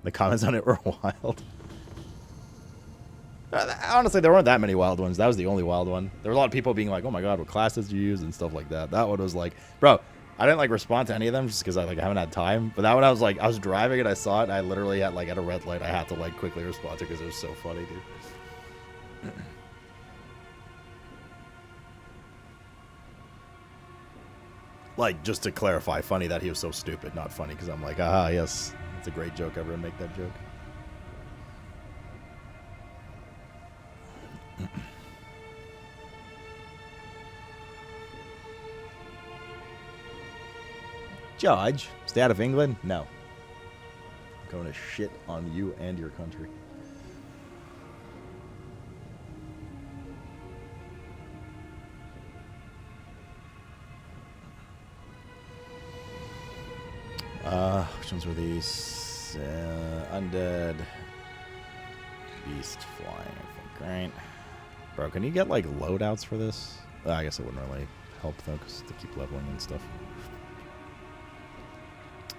The comments on it were wild. Honestly, there weren't that many wild ones. That was the only wild one. There were a lot of people being like, "Oh my god, what classes do you use?" and stuff like that. That one was like, bro, I didn't like respond to any of them just because I haven't had time. But that one, I was like, I was driving and I saw it. And I literally had at a red light, I had to quickly respond to it because it was so funny, dude. Just to clarify, funny that he was so stupid, not funny because I'm like, ah, yes, it's a great joke. Everyone make that joke. Judge, stay out of England? No. I'm going to shit on you and your country. Which ones were these? Undead. Beast flying, I think, right? Bro, can you get, loadouts for this? I guess it wouldn't really help, though, because they keep leveling and stuff.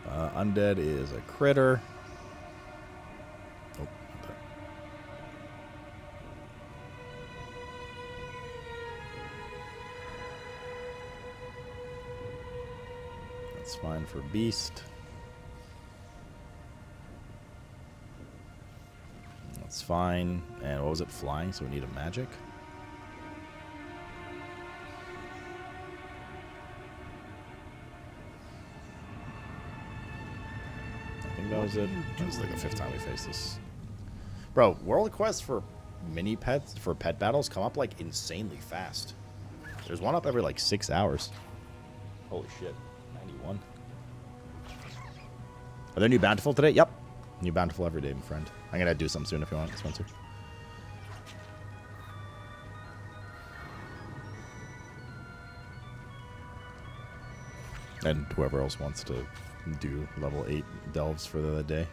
Undead is a critter. Oh, not that. That's fine for beast. That's fine. And what was it? Flying, so we need a magic. That was it. It was the fifth time we faced this. Bro, world quests for mini pets, for pet battles, come up insanely fast. There's one up every 6 hours. Holy shit. 91. Are there new bountiful today? Yep. New bountiful every day, my friend. I'm gonna do something soon if you want, Spencer. And whoever else wants to do level 8 delves for the day.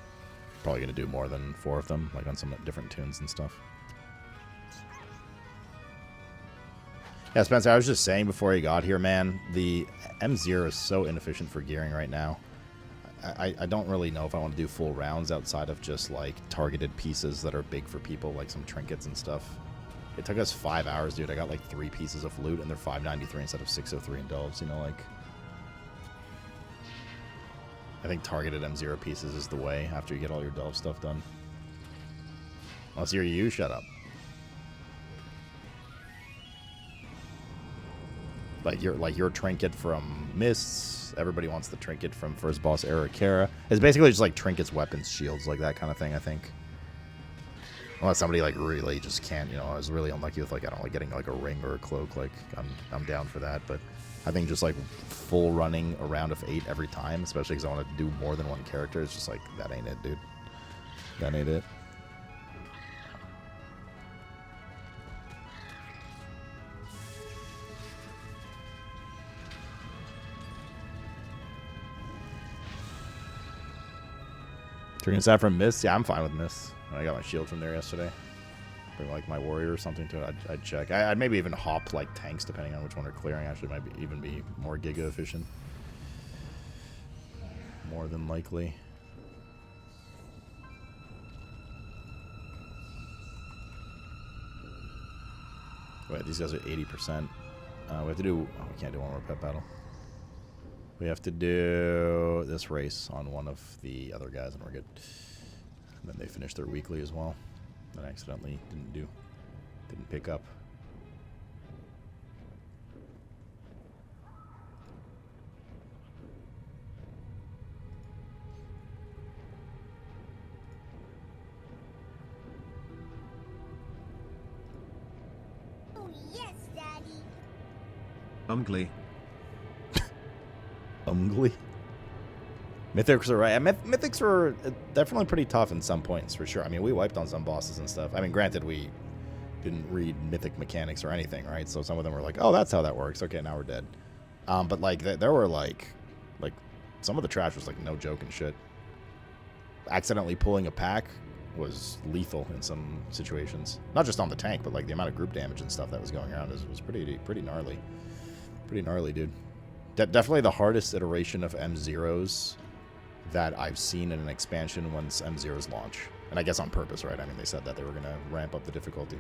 Probably going to do more than 4 of them, on some different tunes and stuff. Yeah, Spencer, I was just saying before you got here, man, the M0 is so inefficient for gearing right now. I don't really know if I want to do full rounds outside of just, targeted pieces that are big for people, some trinkets and stuff. It took us 5 hours, dude. I got, 3 pieces of loot, and they're 593 instead of 603 in delves, I think targeted M0 pieces is the way after you get all your delve stuff done. Unless you're you, shut up. Your trinket from Mists. Everybody wants the trinket from First Boss Arakara. It's basically just trinkets, weapons, shields, that kind of thing, I think. Unless somebody really just can't, I was really unlucky with I don't know, getting a ring or a cloak. I'm down for that, but I think just full running a round of 8 every time, especially because I want to do more than one character, it's just that ain't it, dude. That ain't it. Drinking that from Mist? Yeah, I'm fine with Mist. I got my shield from there yesterday. Bring my warrior or something to it. I'd check. I'd maybe even hop tanks depending on which one are clearing. Actually, might even be more giga efficient. More than likely. Wait, these guys are 80%. We have to do. Oh, we can't do one more pet battle. We have to do this race on one of the other guys, and we're good. And then they finish their weekly as well. That I accidentally didn't pick up. Oh yes, Daddy. Ungly. Ungly. Mythics are right. Mythics were definitely pretty tough in some points, for sure. I mean, we wiped on some bosses and stuff. I mean, granted, we didn't read mythic mechanics or anything, right? So some of them were like, oh, that's how that works. Okay, now we're dead. But, there were, some of the trash was, no joke and shit. Accidentally pulling a pack was lethal in some situations. Not just on the tank, but, the amount of group damage and stuff that was going around was pretty gnarly. Pretty gnarly, dude. Definitely the hardest iteration of M0's that I've seen in an expansion once M0's launch. And I guess on purpose, right? I mean, they said that they were going to ramp up the difficulty,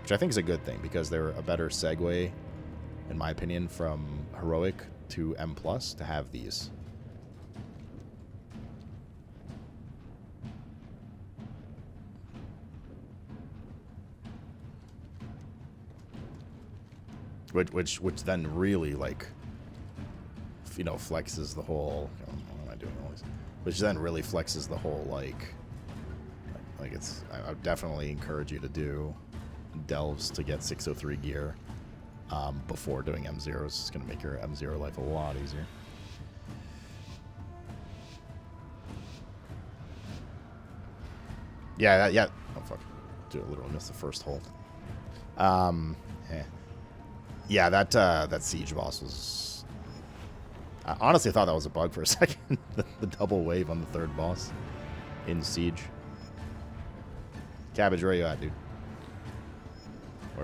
which I think is a good thing because they're a better segue, in my opinion, from Heroic to M+, to have these. Which then really, like, you know, flexes the whole... What am I doing all this? Which then really flexes the whole, like it's... I would definitely encourage you to do delves to get 603 gear before doing M0s. It's going to make your M0 life a lot easier. Yeah, yeah. Oh, fuck. Dude, I literally missed the first hole. Yeah, that siege boss was... I honestly thought that was a bug for a second. the double wave on the third boss in siege. Cabbage, where you at, dude?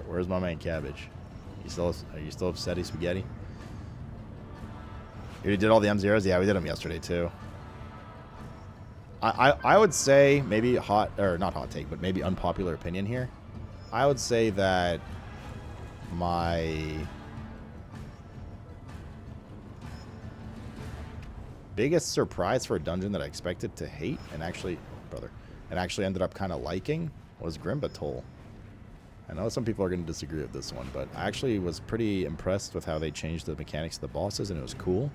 Where's my man Cabbage? Are you still upsetty spaghetti? You did all the M0s? Yeah, we did them yesterday too. I would say maybe not hot take, but maybe unpopular opinion here. I would say that my biggest surprise for a dungeon that I expected to hate and actually ended up kind of liking was Grimbatol. I know some people are going to disagree with this one, but I actually was pretty impressed with how they changed the mechanics of the bosses, and it was cool.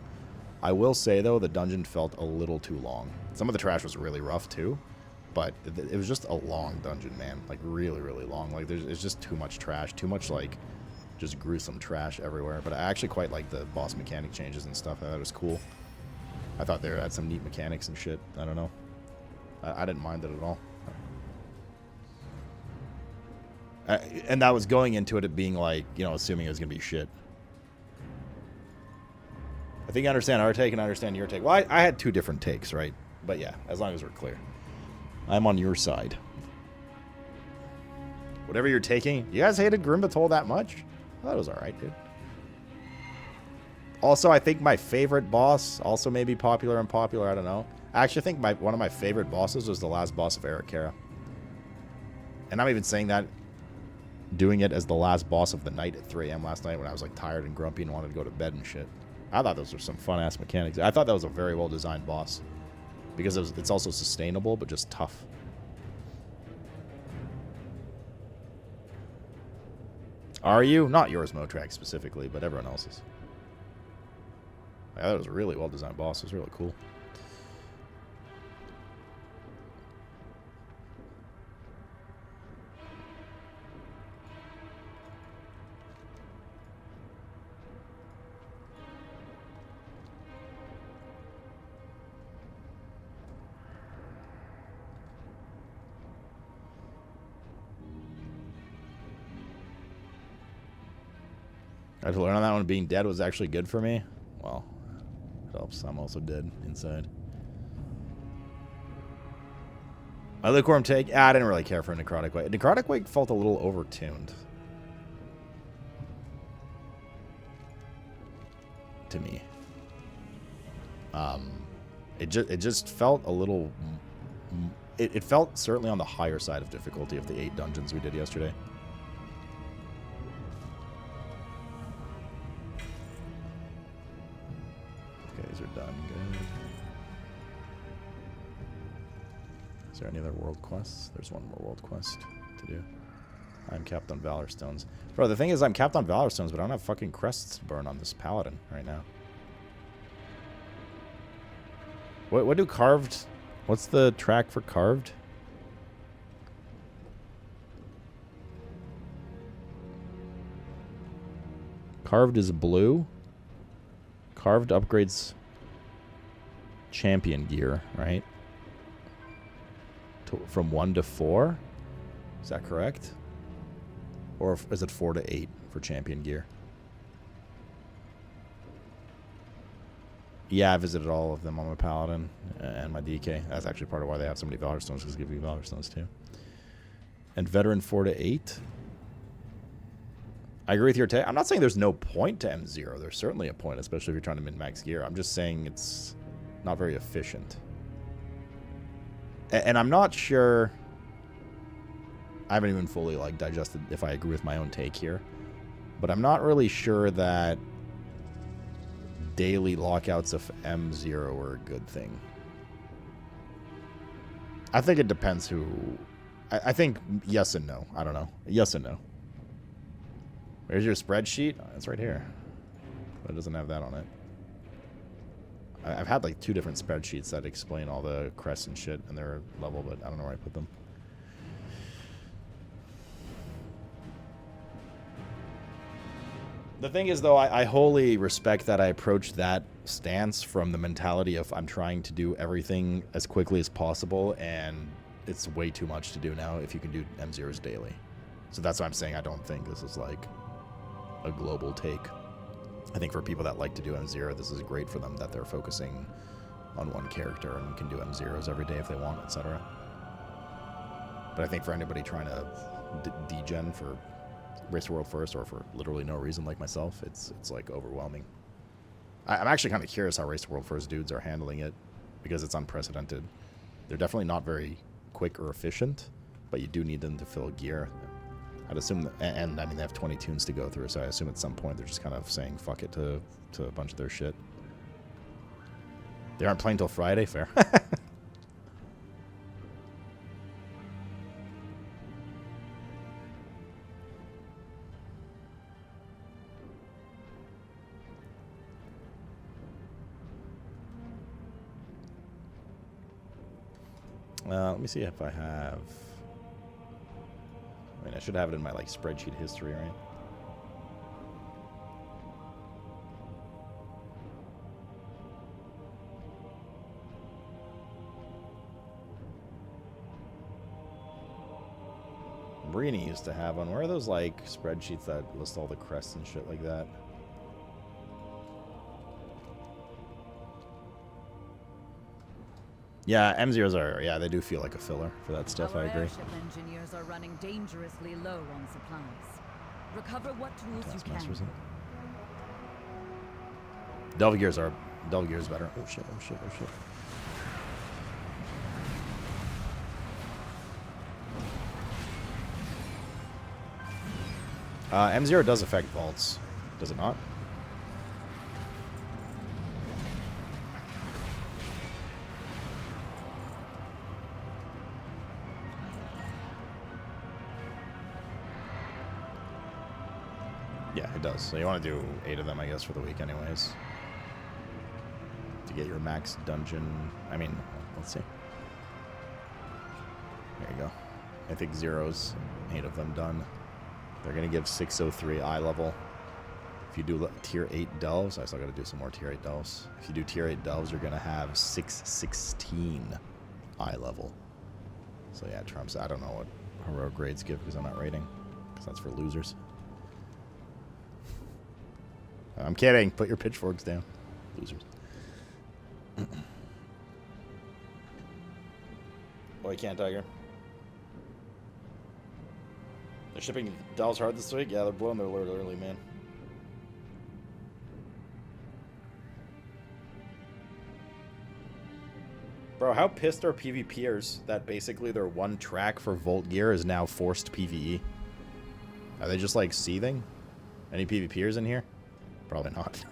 I will say, though, the dungeon felt a little too long. Some of the trash was really rough, too, but it was just a long dungeon, man. Like, really, really long. Like, it's just too much trash, too much, like, just gruesome trash everywhere. But I actually quite like the boss mechanic changes and stuff. I thought it was cool. I thought they had some neat mechanics and shit. I don't know. I didn't mind it at all. And that was going into it being like, you know, assuming it was going to be shit. I think I understand our take and I understand your take. Well, I had two different takes, right? But yeah, as long as we're clear. I'm on your side. Whatever you're taking. You guys hated Grimbatol that much? I thought it was alright, dude. Also, I think my favorite boss, also maybe popular, unpopular, I don't know. I actually think one of my favorite bosses was the last boss of Azj-Kahet. And I'm even saying that doing it as the last boss of the night at 3 a.m. last night when I was like tired and grumpy and wanted to go to bed and shit. I thought those were some fun-ass mechanics. I thought that was a very well-designed boss. Because it's also sustainable, but just tough. Are you? Not yours, Motrack, specifically, but everyone else's. I thought it was a really well-designed boss. It was really cool. I had to learn on that one. Being dead was actually good for me. Well, it helps. I'm also dead inside. My lukewarm take. I didn't really care for a Necrotic Wake. Necrotic Wake felt a little overtuned. To me. It just felt a little... It felt certainly on the higher side of difficulty of the 8 dungeons we did yesterday. These are done. Good. Is there any other world quests? There's one more world quest to do. I'm capped on Valor Stones. Bro, the thing is I'm capped on Valor Stones, but I don't have fucking crests to burn on this paladin right now. What do carved... What's the track for carved? Carved is blue. Carved upgrades champion gear, right? From 1 to 4? Is that correct? Or is it 4 to 8 for champion gear? Yeah, I visited all of them on my Paladin and my DK. That's actually part of why they have so many Valor Stones, because they give you Valor Stones too. And Veteran 4 to 8? I agree with your take. I'm not saying there's no point to M0. There's certainly a point, especially if you're trying to min-max gear. I'm just saying it's not very efficient. And I'm not sure. I haven't even fully like digested if I agree with my own take here, but I'm not really sure that daily lockouts of M0 are a good thing. I think it depends who. I think yes and no. I don't know. Yes and no. Where's your spreadsheet? Oh, it's right here. But it doesn't have that on it. I've had like 2 different spreadsheets that explain all the crests and shit and their level, but I don't know where I put them. The thing is, though, I wholly respect that I approach that stance from the mentality of I'm trying to do everything as quickly as possible, and it's way too much to do now if you can do M0s daily. So that's why I'm saying I don't think this is like a global take. I think for people that like to do M0, this is great for them that they're focusing on one character and can do M0s every day if they want, etc. But I think for anybody trying to degen for Race the World first or for literally no reason like myself, it's like overwhelming. I'm actually kind of curious how Race the World first dudes are handling it because it's unprecedented. They're definitely not very quick or efficient, but you do need them to fill gear. I'd assume that, and I mean they have 20 tunes to go through, so I assume at some point they're just kind of saying fuck it to a bunch of their shit. They aren't playing till Friday, fair. Let me see if I have. I mean, I should have it in my like spreadsheet history, right? Brini used to have one. Where are those like spreadsheets that list all the crests and shit like that? Yeah, M0s are, yeah, they do feel like a filler for that stuff, I agree. Airship engineers are running dangerously low on supplies. Recover what tools you can. Delve gears better. Oh shit, oh shit, oh shit. M0 does affect vaults, does it not? Yeah, it does. So you want to do 8 of them, I guess, for the week anyways. To get your max dungeon... I mean, let's see. There you go. I think zeros, 8 of them done. They're going to give 603 eye level. If you do tier 8 delves, I still got to do some more tier 8 delves. If you do tier 8 delves, you're going to have 616 eye level. So yeah, Trump's... I don't know what heroic grades give because I'm not rating. Because that's for losers. I'm kidding. Put your pitchforks down. Losers. Oh, you can't, Tiger. They're shipping dolls hard this week? Yeah, they're blowing their load early, man. Bro, how pissed are PvPers that basically their one track for Volt gear is now forced PvE? Are they just like seething? Any PvPers in here? Probably not.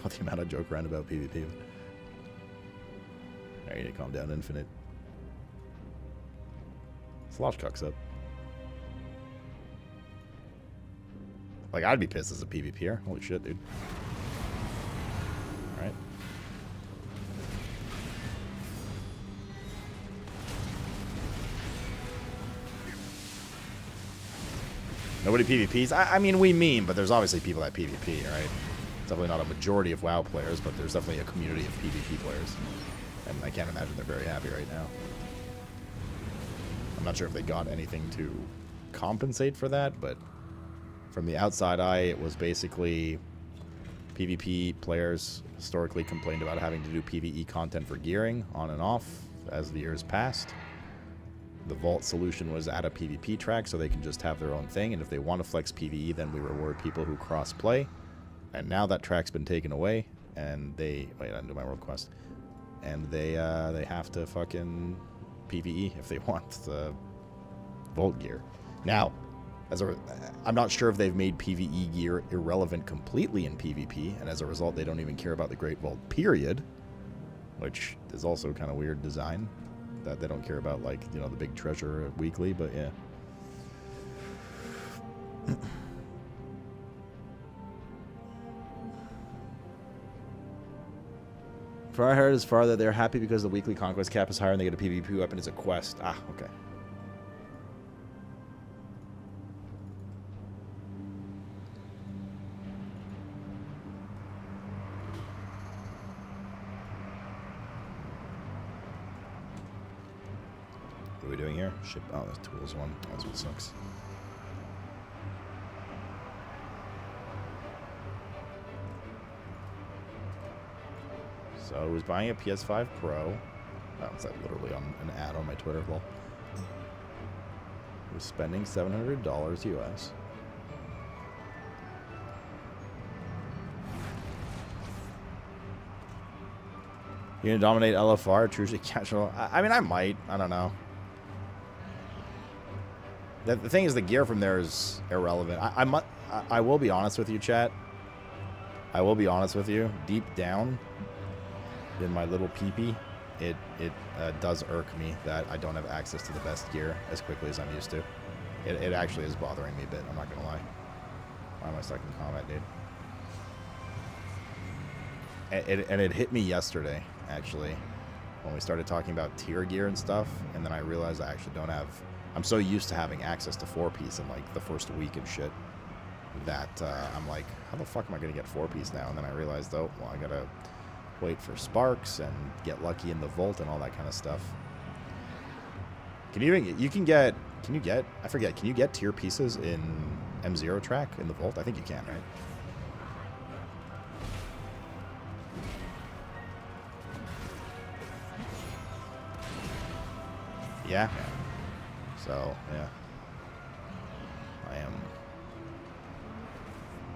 Not the amount of joke around about PvP. I need to calm down, Infinite. Slosh cucks up. Like, I'd be pissed as a PvPer. Holy shit, dude. Alright. Nobody PvPs? I mean, we meme, but there's obviously people that PvP, right? Definitely not a majority of WoW players, but there's definitely a community of PvP players. And I can't imagine they're very happy right now. I'm not sure if they got anything to compensate for that, but from the outside eye, it was basically PvP players historically complained about having to do PvE content for gearing on and off as the years passed. The Vault solution was add a PvP track so they can just have their own thing, and if they want to flex PvE, then we reward people who cross-play. And now that track's been taken away, and they... Wait, I didn't do my world quest. And they have to fucking PvE if they want the Vault gear. Now, I'm not sure if they've made PvE gear irrelevant completely in PvP, and as a result, they don't even care about the Great Vault, period, which is also kind of weird design, that they don't care about, like, you know, the big treasure weekly, but yeah. For I heard as far that they're happy because the weekly conquest cap is higher and they get a PvP weapon as a quest. Ah, okay. What are we doing here? Ship. Oh, that's tools one. That's what sucks. So I was buying a PS5 Pro. That was literally on an ad on my Twitter. Lol. I was spending $700 US. You gonna dominate LFR? Truly casual? I mean, I might. I don't know. The thing is, the gear from there is irrelevant. I will be honest with you, chat. I will be honest with you. Deep down in my little peepee, it does irk me that I don't have access to the best gear as quickly as I'm used to. It actually is bothering me a bit. I'm not gonna lie. Why am I stuck in combat, dude? And it hit me yesterday, actually, when we started talking about tier gear and stuff, and then I realized I actually don't have. I'm so used to having access to 4-piece in like the first week and shit that I'm like, how the fuck am I gonna get 4-piece now? And then I realized, oh, well, I gotta wait for sparks and get lucky in the vault and all that kind of stuff. Can you get I forget, can you get tier pieces in M0 track in the vault? I think you can, right? Yeah. So, yeah. I am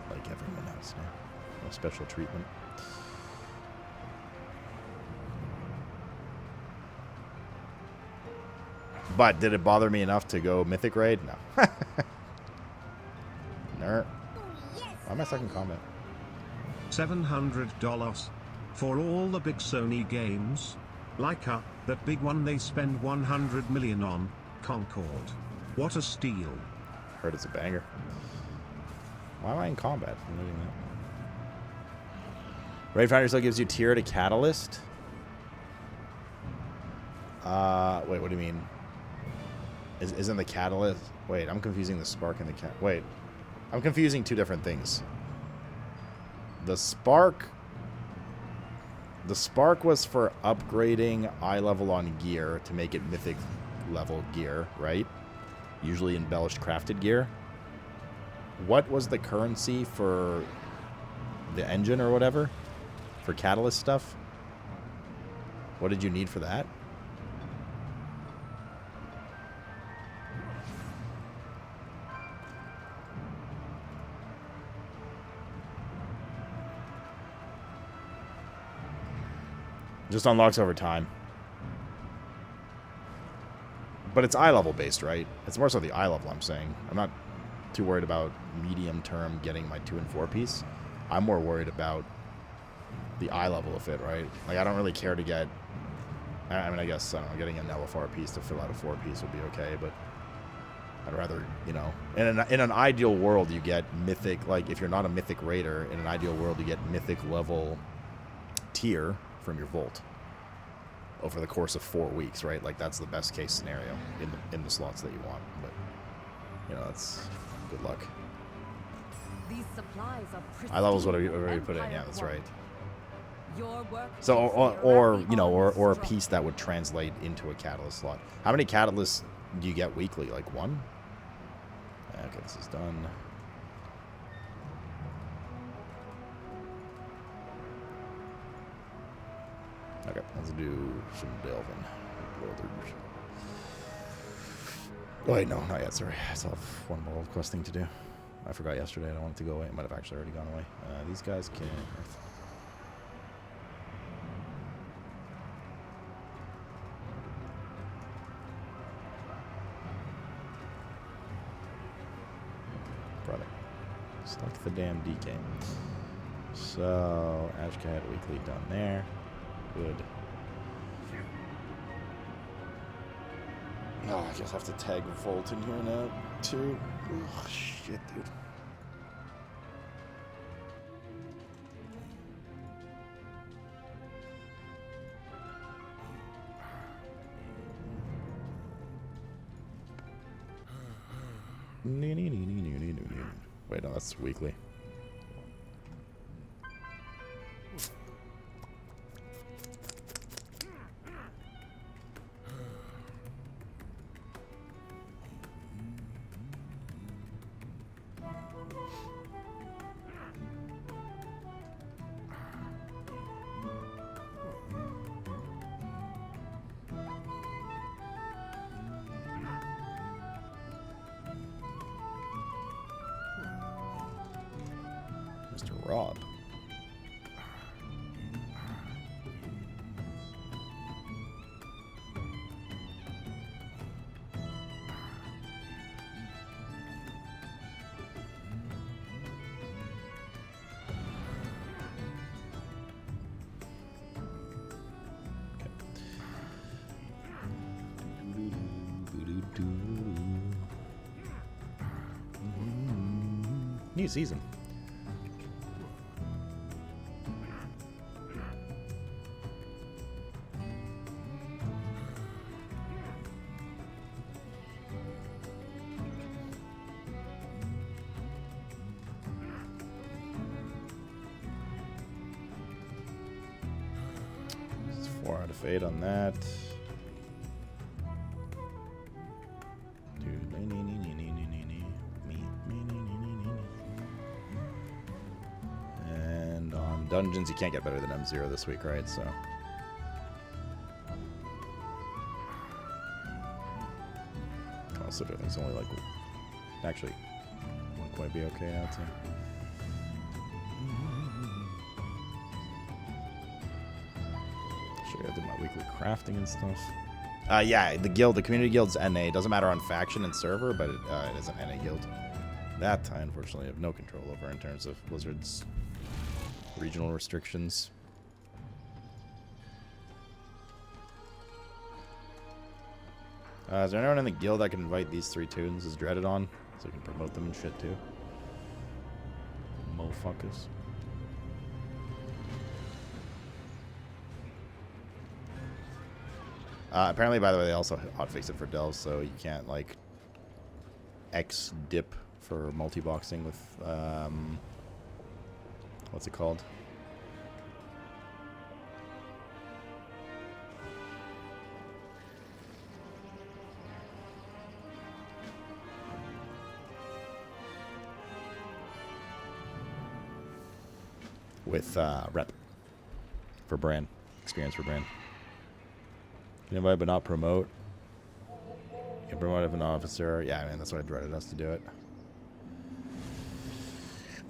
like everyone else now. No special treatment. But did it bother me enough to go Mythic Raid? No. Nerd. Why am I stuck in combat? $700 for all the big Sony games. Like that big one they spend 100 million on, Concord. What a steal. Heard it's a banger. Why am I in combat? I'm reading that. Raid Finder still gives you tier to Catalyst? Wait, what do you mean? Isn't the Catalyst... Wait, I'm confusing the Spark and the Wait. I'm confusing two different things. The Spark was for upgrading eye level on gear to make it Mythic level gear, right? Usually embellished crafted gear. What was the currency for the engine or whatever? For Catalyst stuff? What did you need for that? Just unlocks over time. But it's eye level based, right? It's more so the eye level, I'm saying. I'm not too worried about medium term getting my 2 and 4 piece. I'm more worried about the eye level of it, right? Like, I don't really care to get... I mean, I guess, I don't know, getting an LFR piece to fill out a 4 piece would be okay, but I'd rather, you know... In an ideal world, you get Mythic... Like, if you're not a Mythic Raider, in an ideal world, you get Mythic level tier from your vault over the course of 4 weeks, right? Like, that's the best case scenario in the slots that you want. But, you know, that's good luck. These supplies are Eye level's what I already put in. Yeah, that's right. Your work So, or you know, or a piece that would translate into a catalyst slot. How many catalysts do you get weekly? Like 1? Okay, this is done. Okay, let's do some delving. Oh, wait, no, not yet, sorry. I still have one more old quest thing to do. I forgot yesterday, I don't want it to go away. It might have actually already gone away. These guys can... damn DK. So, Azj-Kahet weekly done there. Good. Oh, I guess I have to tag Volt in here now, too. Ugh, shit, dude. Wait, no, that's weekly. Mr. Rob. New season. It's 4 out of 8 on that. And on dungeons, you can't get better than M0 this week, right? So. Also, I think it's only like. Actually, won't quite be okay, I'd say. Sure, I did my weekly crafting and stuff. Yeah, the guild, the community guild's NA. It doesn't matter on faction and server, but it is an NA guild. That I unfortunately have no control over in terms of Blizzard's regional restrictions. Is there anyone in the guild that can invite these 3 tunes as Dreaded on? So I can promote them and shit too. Motherfuckers. Apparently, by the way, they also hotfixed it for delves, so you can't, like, X dip for multi-boxing with, what's it called? With, rep. For brand. Experience for brand. Can invite but not promote. You can promote if an officer. Yeah, I mean, that's why I dreaded us to do it.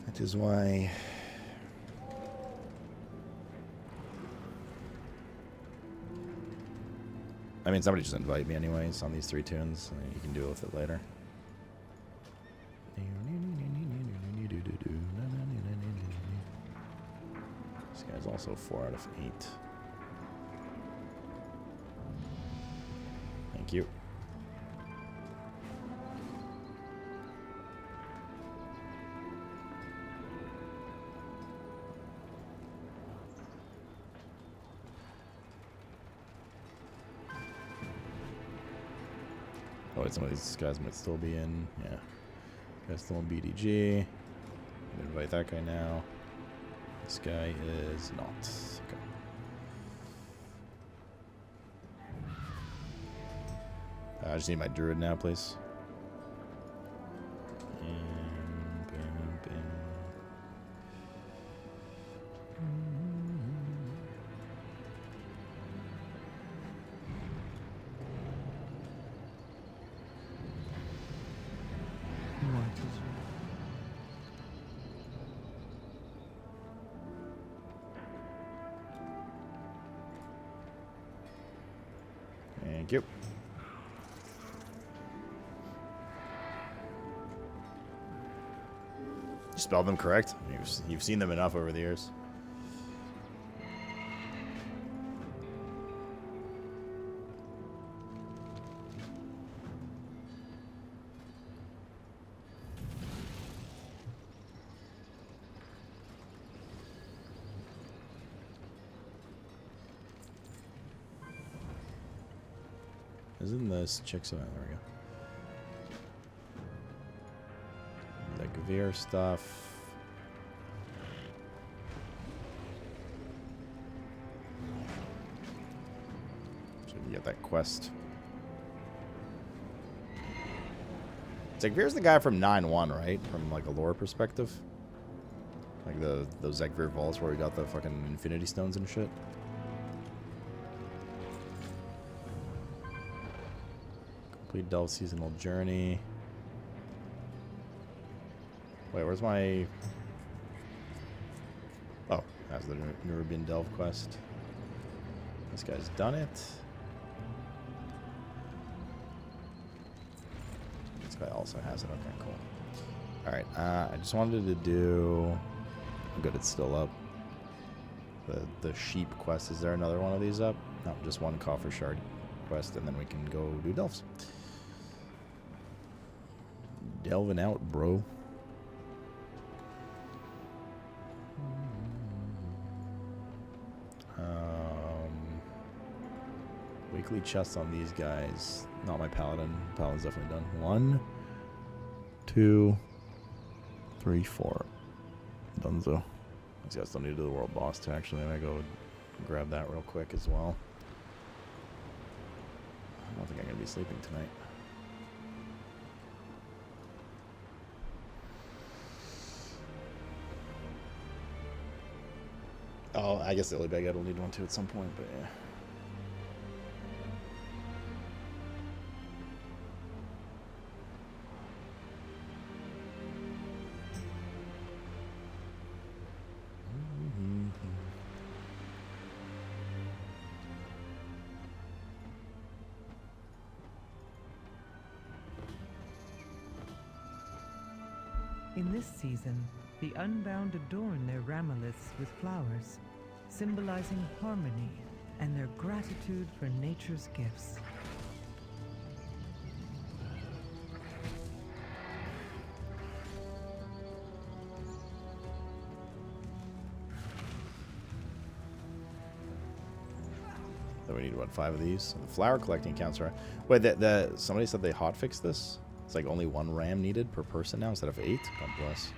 That is why. I mean, somebody just invite me anyways on these 3 tunes, and you can deal with it later. This guy's also 4 out of 8. Thank you. Oh, wait, some of these guys might still be in. Yeah. Guy's still in BDG. I'm gonna invite that guy now. This guy is not. Okay. I just need my druid now, please. And bam, bam. Thank you. spell them correct? You've seen them enough over the years. Isn't this check so? There we go. The Gavir stuff. So we can get that quest. Zegvir's the guy from 9-1, right? From like a lore perspective. Like those Zegvir vaults where we got the fucking infinity stones and shit. Complete Delve seasonal journey. Wait, where's my... Oh, that's the Nerubian Delve quest. This guy's done it. This guy also has it. Okay, cool. Alright, I just wanted to do... I'm good, it's still up. The sheep quest. Is there another one of these up? No, just one coffer shard quest, and then we can go do delves. Delving out, bro. Weekly chests on these guys. Not my paladin. Paladin's definitely done. 1, 2, 3, 4. Dunzo. These guys don't need to do the world boss too. Actually, I'm gonna go grab that real quick as well. I don't think I'm gonna be sleeping tonight. Oh, I guess the Illy Bag will need one too at some point, but yeah. In this season, the Unbound adorn their ramoliths with flowers, symbolizing harmony and their gratitude for nature's gifts. So we need, what, 5 of these? The flower collecting counts are... Wait, somebody said they hotfixed this? It's like only 1 ram needed per person now instead of 8? God bless.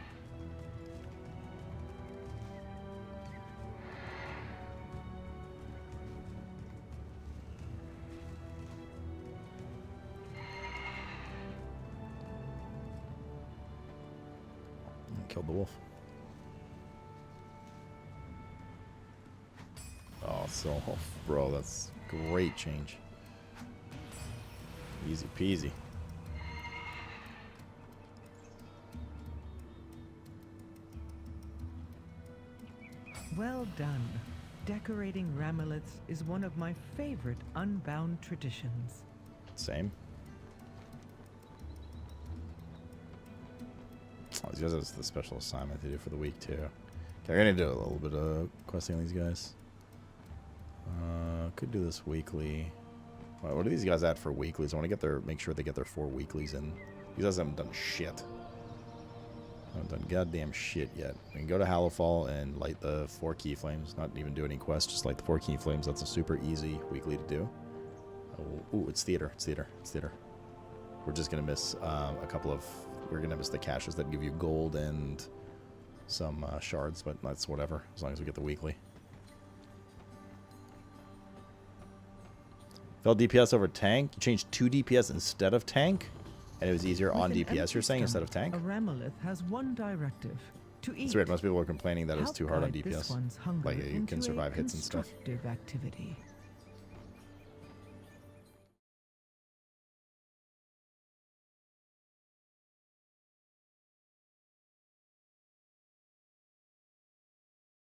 Killed the wolf. Oh, so, bro, that's great change. Easy peasy. Well done. Decorating ramoliths is one of my favorite Unbound traditions. Same. Oh, these guys have the special assignment to do for the week too. Okay, we're gonna do a little bit of questing on these guys. Could do this weekly. What are these guys at for weeklies? I want to make sure they get their 4 weeklies in. These guys haven't done shit. Haven't done goddamn shit yet. We can go to Hallowfall and light the 4 key flames. Not even do any quests, just light the 4 key flames. That's a super easy weekly to do. Oh, ooh, it's theater. It's theater. It's theater. We're just gonna miss a couple of. We're gonna miss the caches that give you gold and some shards, but that's whatever. As long as we get the weekly. Fell DPS over tank. You changed 2 DPS instead of tank, and it was easier on DPS. You're saying instead of tank. A ramolith has one directive: to eat. It's weird. Most people are complaining that it's too hard on Help guide this DPS. one's hunger Like you can into survive a hits and stuff. constructive activity.